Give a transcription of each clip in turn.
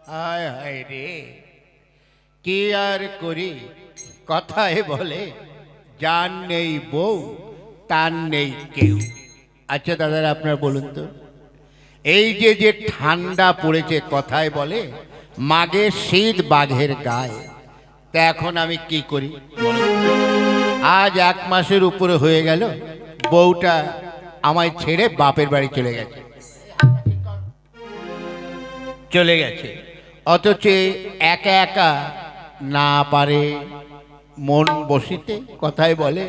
হায় হায় রে, কি আর করি, কথায় বলে যার নেই বউ তার নেই কেউ। আচ্ছা দাদারা, আপনার বলুন তো, এই যে যে ঠান্ডা পড়েছে, কথায় বলে মাঘের শীত বাঘের গায়ে, তা এখন আমি কি করি বলুন তো? আজ 1 মাসের উপরে হয়ে গেল, বউটা আমায় ছেড়ে বাপের বাড়ি চলে গেছে। অথচ একা একা না পারে মন বসিতে, কথায় বলে।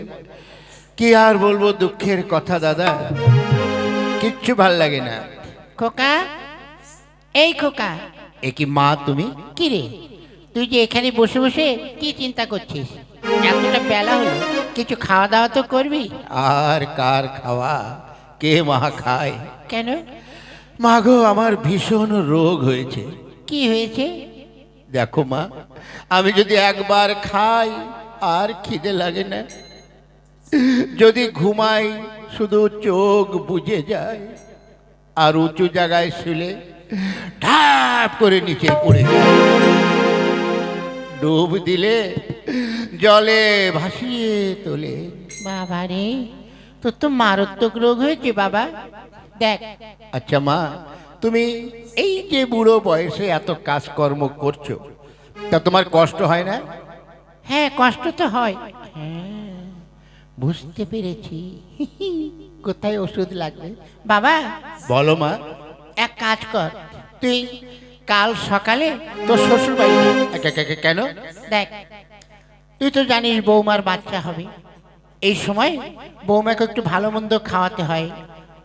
কি আর বলবো, দুঃখের কথা দাদা, কিচ্ছু ভাল লাগে না। খোকা, এই খোকা, এ কি মা তুমি? কি রে, তুই যে এখানে বসে বসে কি চিন্তা করছিস? এতটা বেলা হলো, কিছু খাওয়া দাওয়া তো করবি। আর কার খাওয়া, কে মা খায়? কেন? মা গো, আমার ভীষণ রোগ হয়েছে। কি হয়েছে? দেখো মা, আমি যদি একবার খাই আর খিদে লাগে না, যদি ঘুমাই শুধু চোখ বুজে যায়, আর উঁচু জায়গায় শুলে ঢাপ করে নিচে পড়ে যায়, ডুব দিলে জলে ভাসিয়ে তোলে। বাবা রে, তোর তো মারাত্মক রোগ হয়েছে বাবা। দেখ, আচ্ছা মা, তুমি এই যে বুড়ো বয়সে এত কাজকর্ম করছো, তা তোমার কষ্ট হয় না? হ্যাঁ, কষ্ট তো হয়। হ্যাঁ, বুঝতে পেরেছি। কোথায় ওষুধ লাগবে? বাবা, বলো মা। এক কাজ কর, তুই কাল সকালে তোর শ্বশুর বাড়ি যা। কেন? দেখ, তুই তো জানিস বৌমার বাচ্চা হবে, এই সময় বৌমাকে একটু ভালো মন্দ খাওয়াতে হয়।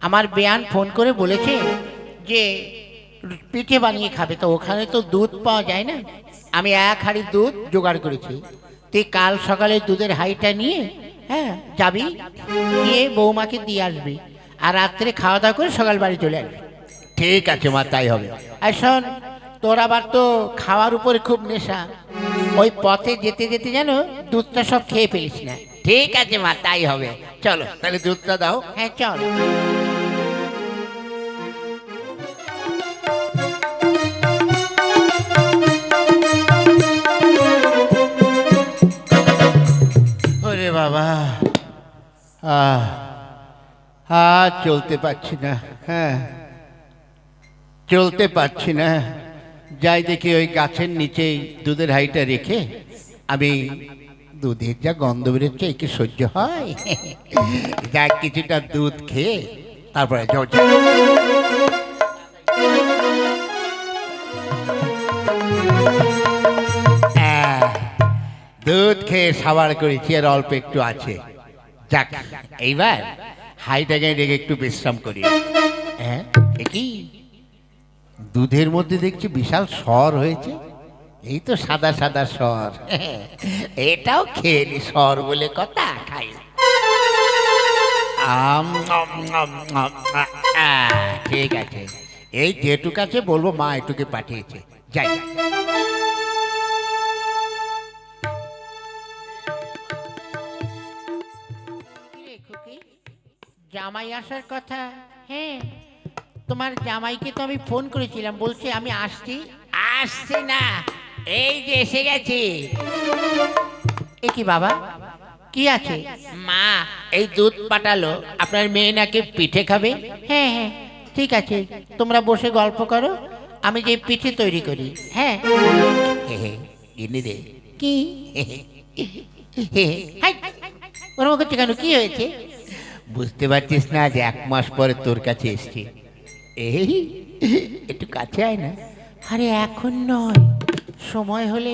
আমার বেয়ান ফোন করে বলেছে যে পিঠে বানিয়ে খাবে, তো ওখানে তো দুধ পাওয়া যায় না। আমি 1 হাঁড়ি দুধ জোগাড় করেছি, তুই কাল সকালে দুধের হাঁড়িটা নিয়ে হ্যাঁ যাবি, গিয়ে বৌমাকে দিয়ে আসবি, আর রাত্রে খাওয়া দাওয়া করে সকাল বাড়ি চলে আসবি। ঠিক আছে মা, তাই হবে। আর শোন, তোর আবার তো খাওয়ার উপরে খুব নেশা, ওই পথে যেতে যেতে যেন দুধটা সব খেয়ে ফেলিস না। ঠিক আছে মা, তাই হবে। চলো তাহলে দুধটা দাও। হ্যাঁ চল। ওরে বাবা, আহ আজ চলতে পারছি না। হ্যাঁ, চলতে পারছি না। যাই দেখি ওই গাছের নিচেই দুধের হাঁড়িটা রেখে, আমি দুধের যা গন্ধ বেরোচ্ছে, একে সহ্য হয়? যা কিছুটা দুধ খেয়ে তারপরে যাও যাও। দুধ খেয়ে সাবার করেছি, আর অল্প একটু আছে। যাক, এইবার হাইটাকে রেখে একটু বিশ্রাম করি। হ্যাঁ, এ কি দুধের মধ্যে দেখছি বিশাল সর হয়েছে। এই তো সাদা সাদা সর, এটাও খেয়ে নি, সর বলে কথা, খাই। ঠিক আছে, এই যেটুক আছে বলবো মা এটুকে পাঠিয়েছে, যাই। কিরে খুকি, জামাই আসার কথা? হ্যাঁ, তোমার জামাইকে তো আমি ফোন করেছিলাম, বলছে আমি আসছি। আসছে না, এই যে এসে গেছি। এ কি বাবা, কি আছে? মা এই দুধ পাঠালো, আপনার মেয়ে নাকি পিঠে খাবে। হ্যাঁ হ্যাঁ, ঠিক আছে, তোমরা বসে গল্প করো, আমি যে পিঠে তৈরি করি। হ্যাঁ। গিনি রে, কি? হাই, ওরকম করছে কেন, কি হয়েছে? বুঝতে পারছিস না যে 1 মাস পরে তোর কাছে এসছি? এই একটু কাছে আয় না। আরে এখন নয়, সময় হলে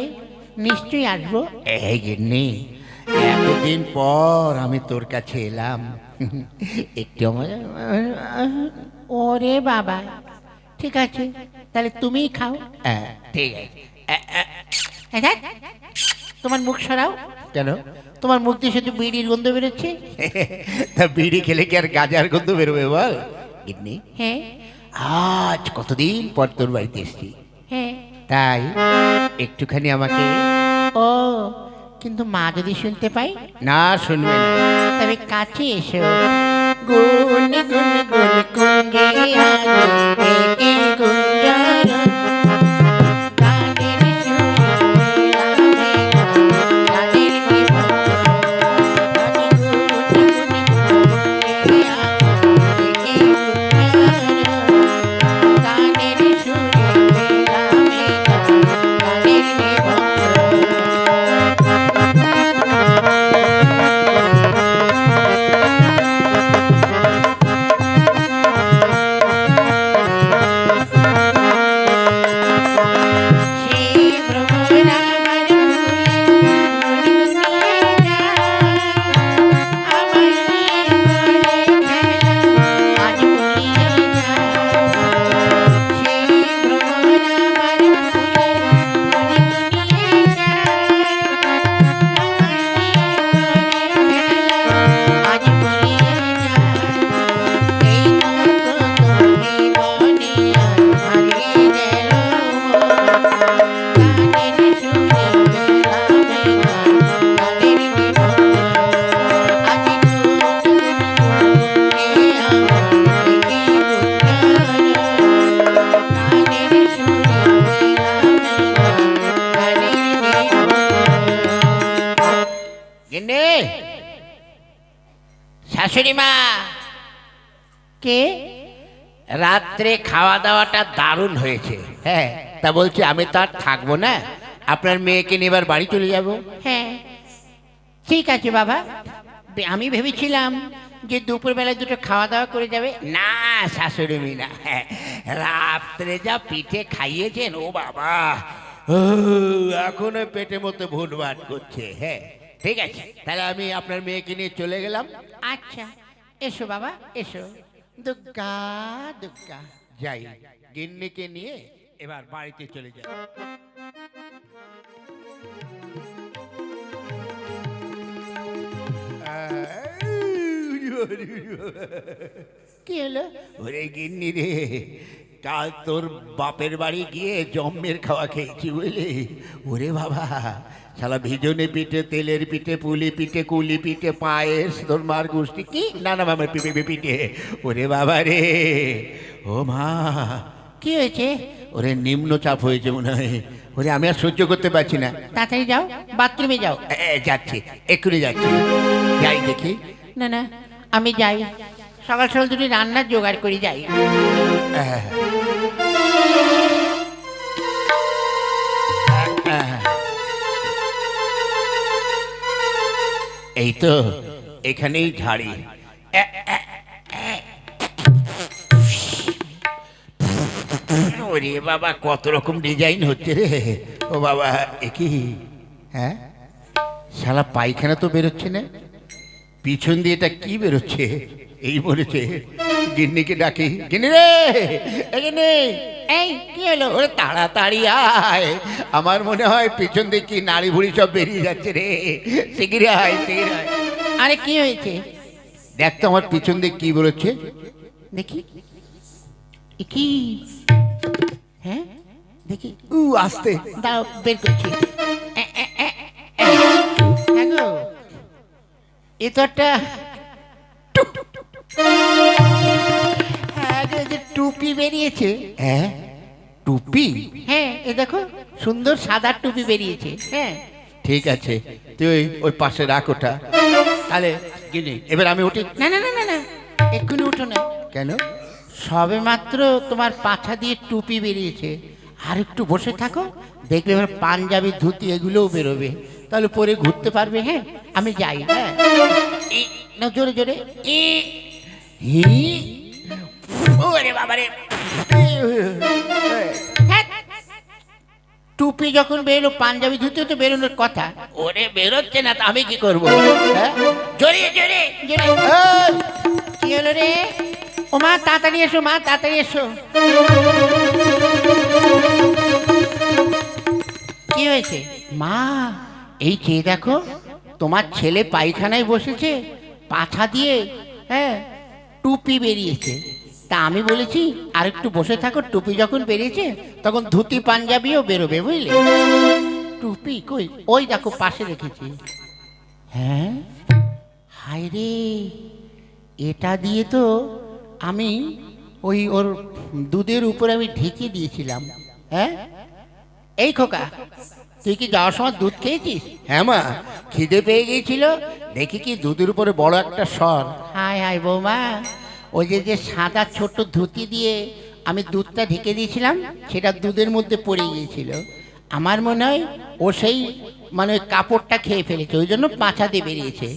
নিশ্চয়ই আসবো। এই গিন্নি, এতদিন পর আমি তোর কাছে এলাম, একটু আমার। ওরে বাবা, ঠিক আছে, তাহলে তুমিই খাও। ঠিক আছে। এই দেখ, তোমার মুখ সরাও। কেন? তোমার মুখ দিয়ে শুধু বিড়ির গন্ধ বেরোচ্ছে। তা বিড়ি খেলে কি আর গাজার গন্ধ বেরোবে বল? গিন্নি, হ্যাঁ আজ কতদিন পর তোর বাড়িতে এসছি, হ্যাঁ। তাই একটুখানি আমাকে। ও, কিন্তু মা যদি শুনতে পাই? না, শুনবে না। তবে কাছে এসো। গুন গুন গুন কুঞ্জে আলো একে গুঞ্জন। শাশুড়ি মা। কে? রাত্রে খাওয়া দাওয়াটা দারুণ হয়েছে। হ্যাঁ, তা বলছি আমি তো আর থাকবো না, আপনার মেয়েকে নিয়ে এবার বাড়ি চলে যাব। হ্যাঁ ঠিক আছে বাবা, আমি ভেবেছিলাম যে দুপুরবেলায় দুটো খাওয়া দাওয়া করে যাবে। না শাশুড়ি মিনা, রাত্রে যা পিঠে খাইয়েছেন, ও বাবা, ও, এখনো পেটের মধ্যে ভুটভাট করছে। হ্যাঁ ঠিক আছে, তাহলে আমি আপনার মেয়েকে নিয়ে চলে গেলাম। আচ্ছা এসো বাবা এসো। দুর্গা দুর্গা। যাই, গিন্নিকে নিয়ে এবার বাড়িতে চলে যাই। কি হলো? ওরে গিন্নি রে, কাল তোর বাপের বাড়ি গিয়ে জম্মের খাওয়া খেয়েছি বুঝলি। ওরে বাবা, শালা ভিজনে পিঠে, তেলের পিঠে, পুলি পিঠে, কুলি পিঠে, পায়েস, তোর মার গুষ্টি কি না না মামার পিঠে। ওরে বাবা রে, ও মা, কি হয়েছে? ওরে নিম্নচাপ হয়েছে মনে হয়। ওরে আমি আর সহ্য করতে পারছি না। তাড়াতাড়ি যাও, বাথরুমে যাও। যাচ্ছি, এক্ষুনি যাচ্ছি। যাই দেখি। না না, আমি যাই, সকাল সকাল দুটি রান্নার জোগাড় করে যাই। এই তো এখানেই ঝাড়ি। ওরে বাবা, কত রকম ডিজাইন হচ্ছে রে। ও বাবা, একই। হ্যাঁ, শালা পায়খানা তো বেরোচ্ছে না, পিছন দিয়ে এটা কি বেরোচ্ছে? এই বলেছে, গিন্নিকে ডাকি। গিন্নি রে, এখানে। এই কি হলো? ওরে তাড়াতাড়ি আয়, আমার মনে হয় পিছন দিয়ে কি নাড়ি ভুড়ি সব বেরিয়ে যাচ্ছে রে। শিগগিরি আয়, শিগগিরি আয়। আরে কি হয়েছে? দেখ তো আমার পিছন দিয়ে কি বেরোচ্ছে। দেখি। এ কি? হ্যাঁ দেখি। আসতে দাও, বের করছি। হ্যাঁ গো, এ তো একটা হ্যাঁ গো, এই যে টুপি বেরিয়েছে। হ্যাঁ, টুপি। হ্যাঁ এ দেখো, সুন্দর সাদা টুপি বেরিয়েছে। হ্যাঁ ঠিক আছে, তুই ওই পাশে রাখ ওটা। তাহলে গিনি, এবার আমি উঠি। না না না না না, এক্ষুনি উঠো না। কেন? সবে মাত্র তোমার পাছা দিয়ে টুপি বেরিয়েছে, আর একটু বসে থাকো, দেখবে এবার পাঞ্জাবি ধুতি এগুলোও বেরোবে, তাহলে পরে ঘুরতে পারবে। হ্যাঁ আমি যাই। হ্যাঁ না, জোরে জোরে। হি, ওরে বাবারে। হ্যাঁ, টুপি যখন বেরোলো, পাঞ্জাবি ধুতিও তো বেরোনোর কথা। ওরে বেরোচ্ছে না, তা আমি কি করবো? হ্যাঁ, জোরে জোরে জোরে। এই, কি হলো রে? ও মা, তাড়াতাড়ি এসো, মা তাড়াতাড়ি এসো। কি হয়েছে মা? এই চেয়ে দেখো, তোমার ছেলে পায়খানায় বসেছে, পাছা দিয়ে হ্যাঁ টুপি বেরিয়েছে। তা আমি বলেছি আর একটু বসে থাকো, টুপি যখন বেরিয়েছে তখন ধুতি পাঞ্জাবিও বেরোবে, বুঝলে। টুপি কই? ওই দেখো পাশে রেখেছি। হ্যাঁ, হায় রে, এটা দিয়ে তো আমি ওই ওর দুধের উপরে আমি ঢেকে দিয়েছিলাম। হ্যাঁ, এই খোকা, তুই কি যাওয়ার সময় দুধ খেয়েছিস? হ্যাঁ মা, খিদে পেয়ে গিয়েছিল, দেখি কি দুধের উপরে বড় একটা সর। হায় হায় বৌমা, ওই যে যে সাদা ছোট্ট ধুতি দিয়ে আমি দুধটা ঢেকে দিয়েছিলাম, সেটা দুধের মধ্যে পড়ে গিয়েছিল। আমার মনে হয় ও সেই মানে ওই কাপড়টা খেয়ে ফেলেছে, ওই জন্য পাছা দিয়ে বেরিয়েছে।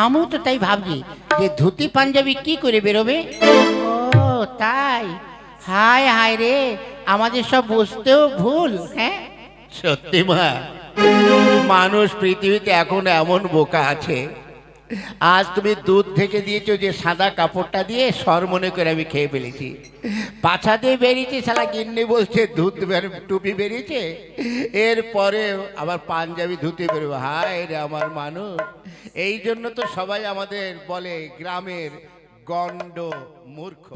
আমিও তো তাই ভাবছি যে ধুতি পাঞ্জাবি কি করে বেরোবে। ও তাই, হায় হায় রে, আমাদের সব বুঝতেও ভুল। হ্যাঁ সত্যি মা, মানুষ পৃথিবীতে এখন এমন বোকা আছে। আজ তুমি দুধ থেকে দিয়েছো যে সাদা কাপড়টা দিয়ে, সর মনে করে আমি খেয়ে ফেলেছি। পাছা দিয়ে বেরিয়েছে, শালা গিন্নি বলছে দুধ টুপি বেরিয়েছে, এরপরে আবার পাঞ্জাবি ধুতে বেরোবে। হায় রে আমার মানুষ, এই জন্য তো সবাই আমাদের বলে গ্রামের গন্ড মূর্খ।